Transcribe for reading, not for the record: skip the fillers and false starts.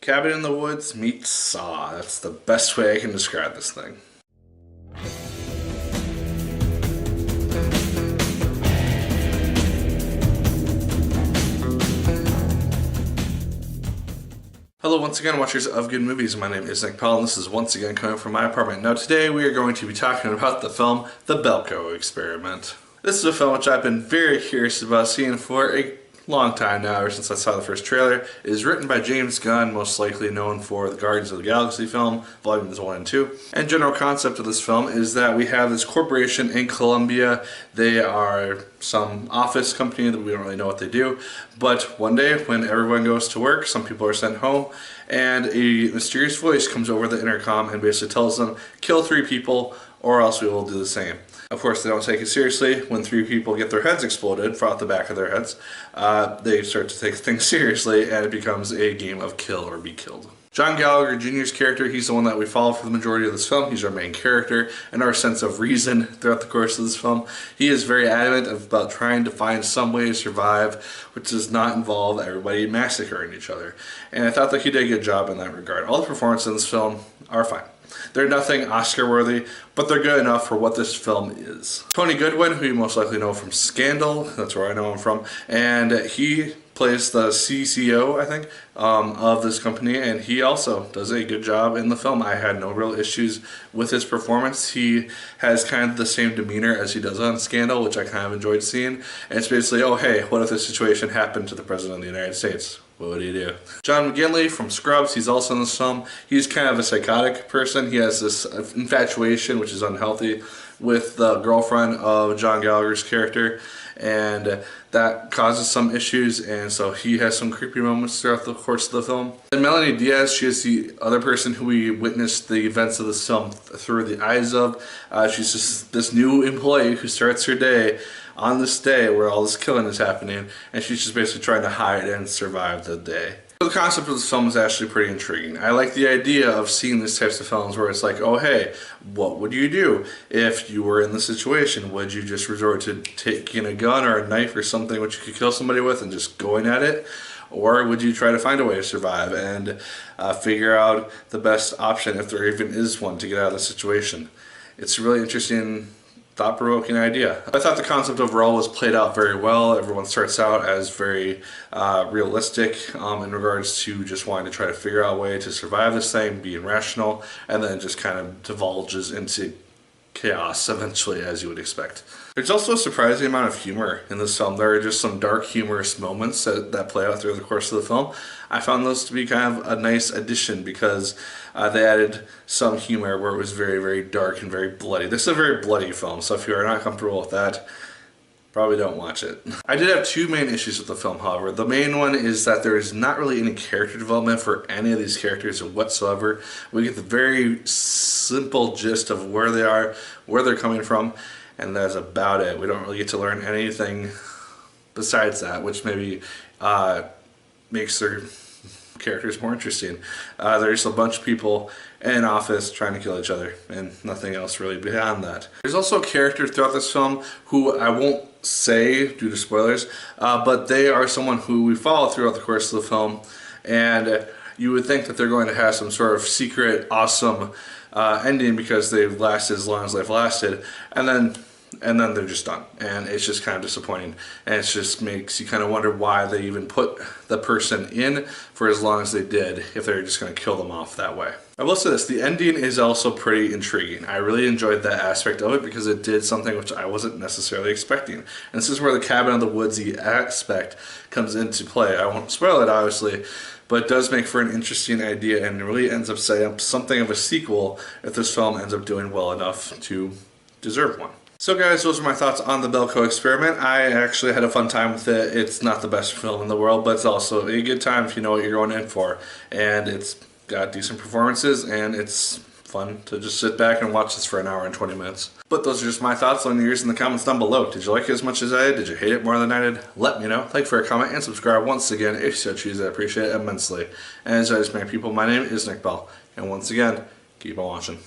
Cabin in the Woods meets Saw. That's the best way I can describe this thing. Hello once again, watchers of good movies. My name is Nick Pell and this is once again coming from my apartment. Now today we are going to be talking about the film The Belko Experiment. This is a film which I've been very curious about seeing for a long time now, ever since I saw the first trailer. It is written by James Gunn, most likely known for the Guardians of the Galaxy film, volumes 1 and 2. And general concept of this film is that we have this corporation in Colombia. They are some office company that we don't really know what they do. But one day when everyone goes to work, some people are sent home, and a mysterious voice comes over the intercom and basically tells them, kill 3 people or else we will do the same. Of course, they don't take it seriously. When 3 people get their heads exploded out the back of their heads, they start to take things seriously, and it becomes a game of kill or be killed. John Gallagher Jr.'s character, he's the one that we follow for the majority of this film. He's our main character and our sense of reason throughout the course of this film. He is very adamant about trying to find some way to survive which does not involve everybody massacring each other. And I thought that he did a good job in that regard. All the performances in this film are fine. They're nothing Oscar-worthy, but they're good enough for what this film is. Tony Goodwin, who you most likely know from Scandal, that's where I know him from, and he plays the CCO, I think, of this company, and he also does a good job in the film. I had no real issues with his performance. He has kind of the same demeanor as he does on Scandal, which I kind of enjoyed seeing. And it's basically, oh hey, what if this situation happened to the President of the United States? What do you do? John McGinley from Scrubs, he's also in this film. He's kind of a psychotic person. He has this infatuation, which is unhealthy, with the girlfriend of John Gallagher's character, and that causes some issues, and so he has some creepy moments throughout the course of the film. And Melanie Diaz, she is the other person who we witnessed the events of this film through the eyes of. She's just this new employee who starts her day on this day where all this killing is happening, and she's just basically trying to hide and survive the day. The concept of this film is actually pretty intriguing. I like the idea of seeing these types of films where it's like, oh hey, what would you do if you were in the situation? Would you just resort to taking a gun or a knife or something which you could kill somebody with and just going at it? Or would you try to find a way to survive and figure out the best option, if there even is one, to get out of the situation? It's a really interesting, thought-provoking idea. I thought the concept overall was played out very well. Everyone starts out as very realistic in regards to just wanting to try to figure out a way to survive this thing, being rational, and then just kind of divulges into chaos eventually, as you would expect. There's also a surprising amount of humor in this film. There are just some dark, humorous moments that play out through the course of the film. I found those to be kind of a nice addition because they added some humor where it was very, very dark and very bloody. This is a very bloody film, so if you are not comfortable with that, probably don't watch it. I did have 2 main issues with the film, however. The main one is that there is not really any character development for any of these characters whatsoever. We get the very simple gist of where they are, where they're coming from, and that's about it. We don't really get to learn anything besides that, which maybe makes their characters more interesting. There's a bunch of people in an office trying to kill each other, and nothing else really beyond that. There's also a character throughout this film who I won't say due to spoilers, but they are someone who we follow throughout the course of the film, and you would think that they're going to have some sort of secret, awesome ending because they've lasted as long as they've lasted, and then they're just done, and it's just kind of disappointing, and it just makes you kind of wonder why they even put the person in for as long as they did if they're just going to kill them off that way. I will say this, the ending is also pretty intriguing. I really enjoyed that aspect of it because it did something which I wasn't necessarily expecting, and this is where the cabin in the woodsy aspect comes into play. I won't spoil it obviously, but it does make for an interesting idea and really ends up setting up something of a sequel if this film ends up doing well enough to deserve one. So guys, those are my thoughts on the Belko Experiment. I actually had a fun time with it. It's not the best film in the world, but it's also a good time if you know what you're going in for. And it's got decent performances, and it's fun to just sit back and watch this for an hour and 20 minutes. But those are just my thoughts. Let me know yours in the comments down below. Did you like it as much as I did? Did you hate it more than I did? Let me know. Like, for a comment, and subscribe once again if you so choose. I appreciate it immensely. And as always, my people, my name is Nick Pell. And once again, keep on watching.